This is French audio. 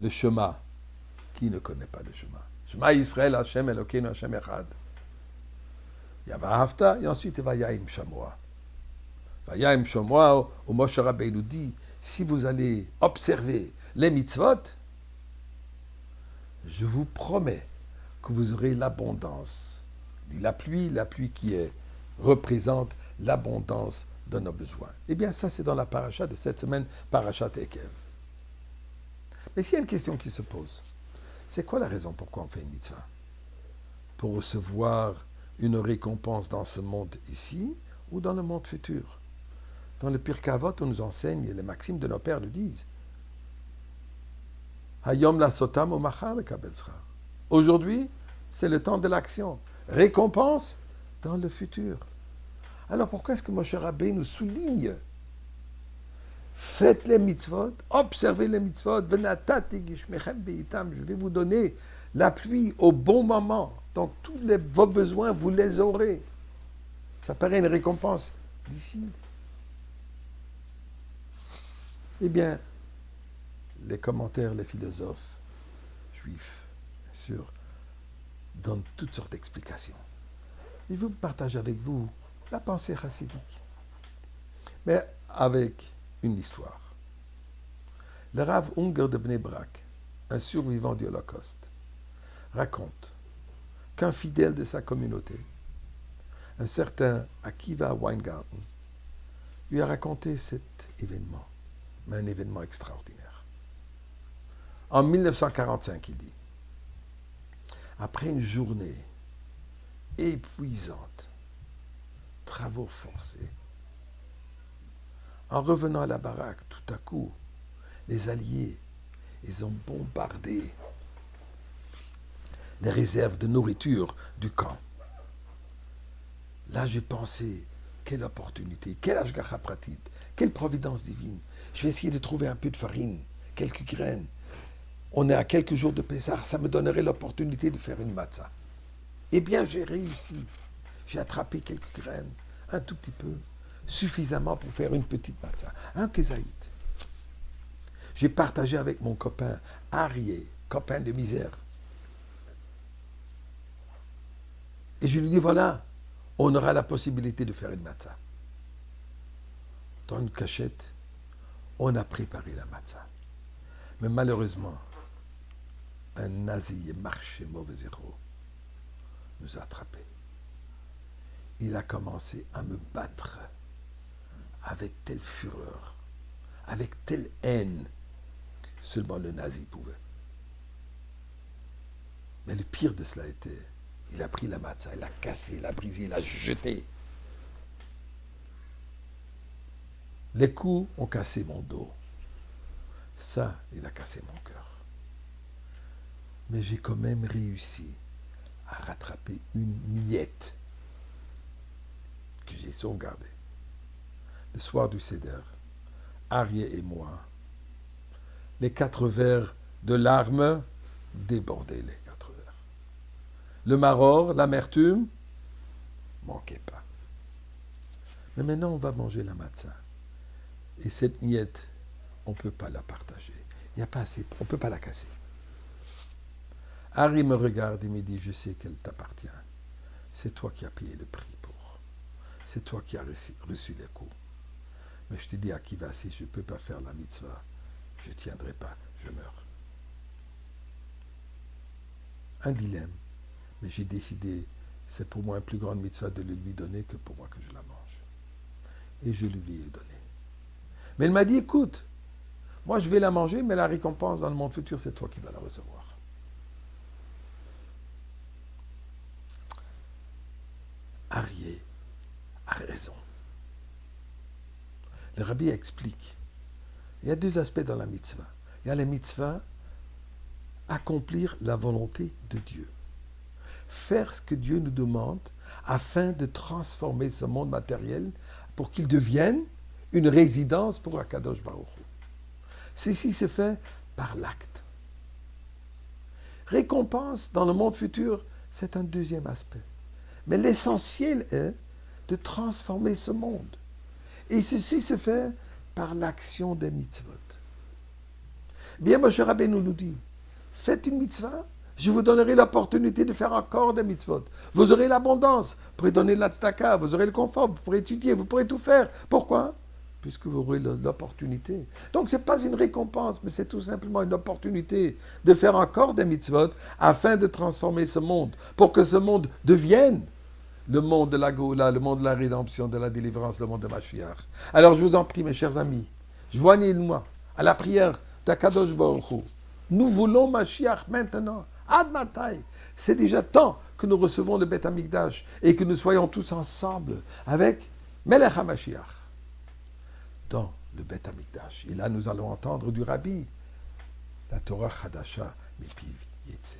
le Shema. Qui ne connaît pas le Shema? Shema Yisrael, Hashem Elokeinu, Hashem Echad. Il y a Vahavta, et ensuite il y a Vayaim Shamoa. Vayaim Shamoa, où Moshe Rabbeinu dit, si vous allez observer les mitzvot, je vous promets que vous aurez l'abondance. La pluie qui représente l'abondance de nos besoins. Eh bien, ça, c'est dans la paracha de cette semaine, parachat Ekev. Mais s'il y a une question qui se pose, c'est quoi la raison pourquoi on fait une mitzvah? Pour recevoir une récompense dans ce monde ici ou dans le monde futur? Dans le Pirkei Avot, on nous enseigne, et les maximes de nos pères nous disent, Hayom la sotam ou machar le kabel sra. Aujourd'hui, c'est le temps de l'action. Récompense dans le futur. Alors pourquoi est-ce que Moshe Rabbeinu nous souligne? Faites les mitzvot, observez les mitzvot, je vais vous donner la pluie au bon moment. Donc tous vos besoins, vous les aurez. Ça paraît une récompense d'ici. Eh bien, les commentaires, les philosophes juifs, bien sûr, donnent toutes sortes d'explications. Je veux partager avec vous la pensée chassidique, mais avec une histoire. Le Rav Unger de Bnei Brak, un survivant du Holocauste, raconte qu'un fidèle de sa communauté, un certain Akiva Weingarten, lui a raconté cet événement, mais un événement extraordinaire. En 1945, il dit, après une journée épuisante, travaux forcés, en revenant à la baraque, tout à coup, les Alliés, ils ont bombardé les réserves de nourriture du camp. Là, j'ai pensé, quelle opportunité, quelle ashgacha pratit, quelle providence divine. Je vais essayer de trouver un peu de farine, quelques graines. On est à quelques jours de Pessah, ça me donnerait l'opportunité de faire une matzah. Eh bien, j'ai réussi. J'ai attrapé quelques graines, un tout petit peu, suffisamment pour faire une petite matzah, un kézaït. J'ai partagé avec mon copain Arié, copain de misère. Et je lui dis, voilà, on aura la possibilité de faire une matzah. Dans une cachette, on a préparé la matzah. Mais malheureusement, un nazi marché mauvais zéro nous a attrapés. Il a commencé à me battre avec telle fureur, avec telle haine, seulement le nazi pouvait. Mais le pire de cela était, il a pris la matzah, il l'a cassé, il l'a brisé, il l'a jeté. Les coups ont cassé mon dos. Ça, il a cassé mon cœur. Mais j'ai quand même réussi à rattraper une miette que j'ai sauvegardée. Le soir du Seder, Arié et moi, les 4 verres de larmes débordaient les 4 verres. Le maror, l'amertume, manquait pas. Mais maintenant, on va manger la matzah. Et cette miette, on ne peut pas la partager. Il n'y a pas assez, on ne peut pas la casser. Harry me regarde et me dit, je sais qu'elle t'appartient. C'est toi qui as payé le prix pour. C'est toi qui as reçu les coups. Mais je te dis, Akiva, si je ne peux pas faire la mitzvah, je ne tiendrai pas, je meurs. Un dilemme. Mais j'ai décidé, c'est pour moi une plus grande mitzvah de le lui donner que pour moi que je la mange. Et je lui ai donné. Mais elle m'a dit, écoute, moi je vais la manger, mais la récompense dans le monde futur, c'est toi qui vas la recevoir. Arié a raison. Le rabbi explique. Il y a 2 aspects dans la mitzvah. Il y a la mitzvah, accomplir la volonté de Dieu. Faire ce que Dieu nous demande afin de transformer ce monde matériel pour qu'il devienne une résidence pour Akadosh Baruch Hu. Ceci se fait par l'acte. Récompense dans le monde futur, c'est un deuxième aspect. Mais l'essentiel est de transformer ce monde. Et ceci se fait par l'action des mitzvot. Bien, Moshe Rabbeinu nous dit, faites une mitzvah, je vous donnerai l'opportunité de faire encore des mitzvot. Vous aurez l'abondance, vous pourrez donner de la tzedaka, vous aurez le confort, vous pourrez étudier, vous pourrez tout faire. Pourquoi? Puisque vous aurez l'opportunité. Donc ce n'est pas une récompense, mais c'est tout simplement une opportunité de faire encore des mitzvot afin de transformer ce monde, pour que ce monde devienne le monde de la Goula, le monde de la rédemption, de la délivrance, le monde de Mashiach. Alors je vous en prie, mes chers amis, joignez-moi à la prière d'Akadosh Baruch Hu. Nous voulons Mashiach maintenant. Ad Matai. C'est déjà temps que nous recevons le Beth Amikdash et que nous soyons tous ensemble avec Melech HaMashiach dans le Beth Amikdash. Et là, nous allons entendre du Rabbi la Torah Chadasha Mipiv Yetze.